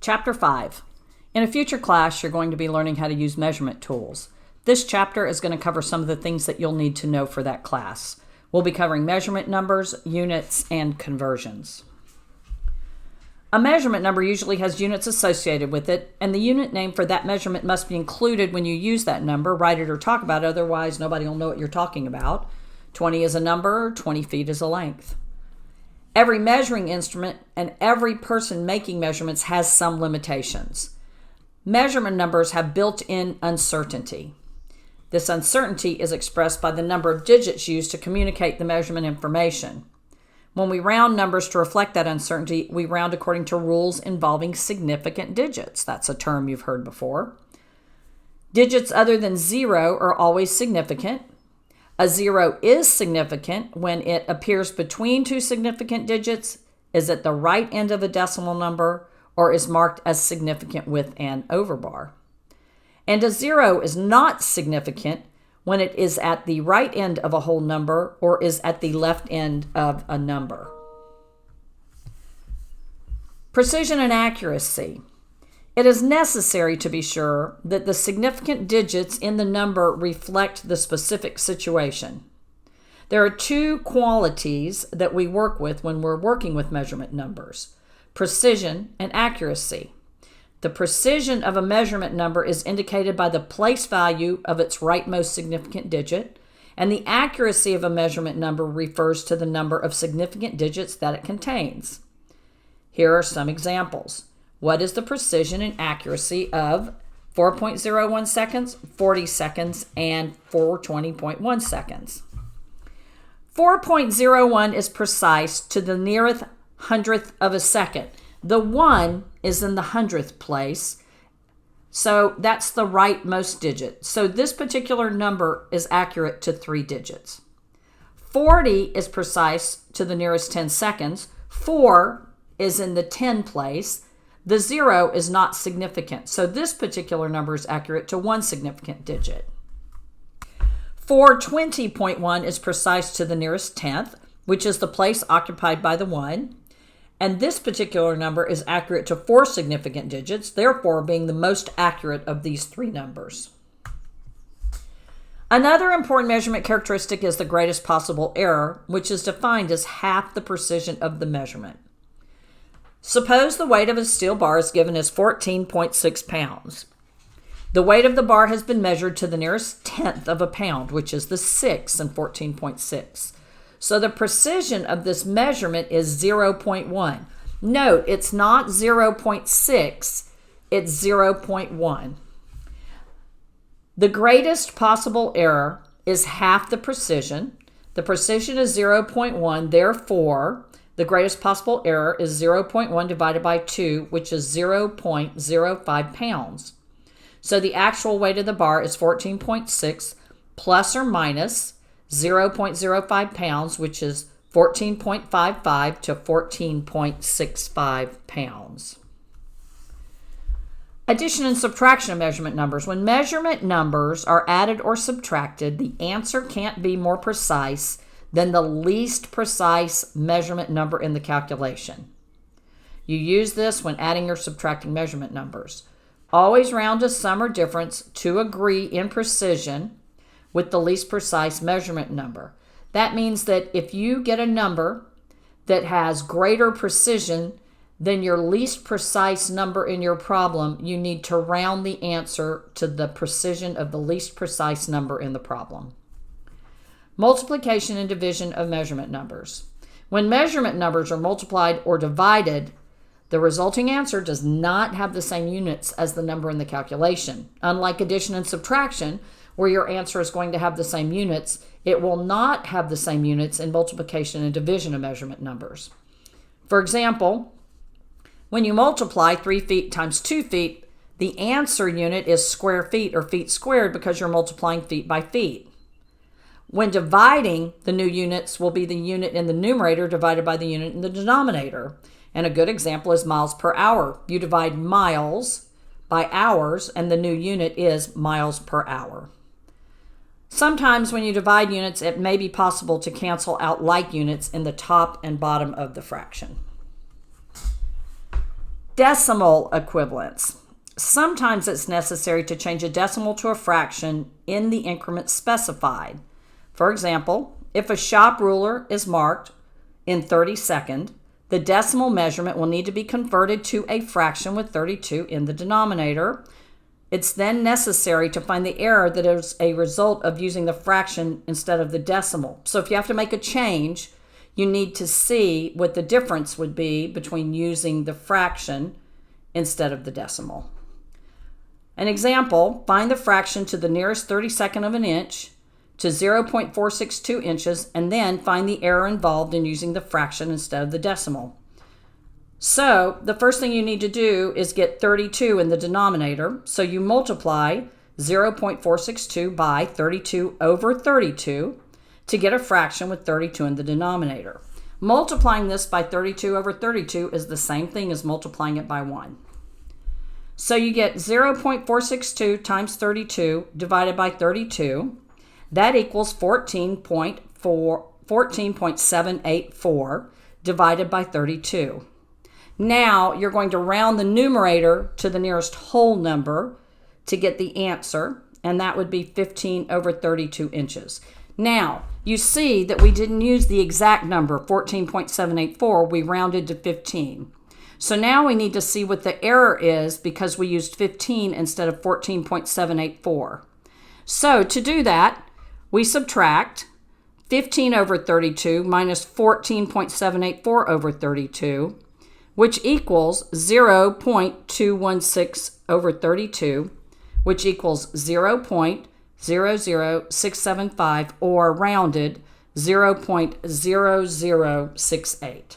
Chapter 5. In a future class, you're going to be learning how to use measurement tools. This chapter is going to cover some of the things that you'll need to know for that class. We'll be covering measurement numbers, units, and conversions. A measurement number usually has units associated with it, and the unit name for that measurement must be included when you use that number, write it or talk about it, otherwise nobody will know what you're talking about. 20 is a number, 20 feet is a length. Every measuring instrument and every person making measurements has some limitations. Measurement numbers have built-in uncertainty. This uncertainty is expressed by the number of digits used to communicate the measurement information. When we round numbers to reflect that uncertainty, we round according to rules involving significant digits. That's a term you've heard before. Digits other than 0 are always significant. A 0 is significant when it appears between two significant digits, is at the right end of a decimal number, or is marked as significant with an overbar. And a 0 is not significant when it is at the right end of a whole number or is at the left end of a number. Precision and accuracy. It is necessary to be sure that the significant digits in the number reflect the specific situation. There are two qualities that we work with when we're working with measurement numbers: precision and accuracy. The precision of a measurement number is indicated by the place value of its rightmost significant digit, and the accuracy of a measurement number refers to the number of significant digits that it contains. Here are some examples. What is the precision and accuracy of 4.01 seconds, 40 seconds, and 420.1 seconds? 4.01 is precise to the nearest hundredth of a second. The 1 is in the hundredth place, so that's the rightmost digit. So this particular number is accurate to 3 digits. 40 is precise to the nearest 10 seconds. 4 is in the 10 place. The 0 is not significant, so this particular number is accurate to 1 significant digit. 420.1 is precise to the nearest tenth, which is the place occupied by the 1. And this particular number is accurate to 4 significant digits, therefore being the most accurate of these 3 numbers. Another important measurement characteristic is the greatest possible error, which is defined as half the precision of the measurement. Suppose the weight of a steel bar is given as 14.6 pounds. The weight of the bar has been measured to the nearest tenth of a pound, which is the 6 in 14.6. So the precision of this measurement is 0.1. Note, it's not 0.6, it's 0.1. The greatest possible error is half the precision. The precision is 0.1, therefore, the greatest possible error is 0.1 divided by 2, which is 0.05 pounds. So the actual weight of the bar is 14.6 plus or minus 0.05 pounds, which is 14.55 to 14.65 pounds. Addition and subtraction of measurement numbers. When measurement numbers are added or subtracted, the answer can't be more precise than the least precise measurement number in the calculation. You use this when adding or subtracting measurement numbers. Always round a sum or difference to agree in precision with the least precise measurement number. That means that if you get a number that has greater precision than your least precise number in your problem, you need to round the answer to the precision of the least precise number in the problem. Multiplication and division of measurement numbers. When measurement numbers are multiplied or divided, the resulting answer does not have the same units as the number in the calculation. Unlike addition and subtraction, where your answer is going to have the same units, it will not have the same units in multiplication and division of measurement numbers. For example, when you multiply 3 feet times 2 feet, the answer unit is square feet or feet squared because you're multiplying feet by feet. When dividing, the new units will be the unit in the numerator divided by the unit in the denominator. And a good example is miles per hour. You divide miles by hours, and the new unit is miles per hour. Sometimes when you divide units, it may be possible to cancel out like units in the top and bottom of the fraction. Decimal equivalence. Sometimes it's necessary to change a decimal to a fraction in the increment specified. For example, if a shop ruler is marked in 32nd, the decimal measurement will need to be converted to a fraction with 32 in the denominator. It's then necessary to find the error that is a result of using the fraction instead of the decimal. So if you have to make a change, you need to see what the difference would be between using the fraction instead of the decimal. An example, find the fraction to the nearest 32nd of an inch to 0.462 inches, and then find the error involved in using the fraction instead of the decimal. So the first thing you need to do is get 32 in the denominator. So you multiply 0.462 by 32 over 32 to get a fraction with 32 in the denominator. Multiplying this by 32 over 32 is the same thing as multiplying it by 1. So you get 0.462 times 32 divided by 32. That equals 14.784 divided by 32. Now you're going to round the numerator to the nearest whole number to get the answer, and that would be 15 over 32 inches. Now, you see that we didn't use the exact number, 14.784, we rounded to 15. So now we need to see what the error is because we used 15 instead of 14.784. So to do that, we subtract 15 over 32 minus 14.784 over 32, which equals 0.216 over 32, which equals 0.00675, or rounded 0.0068.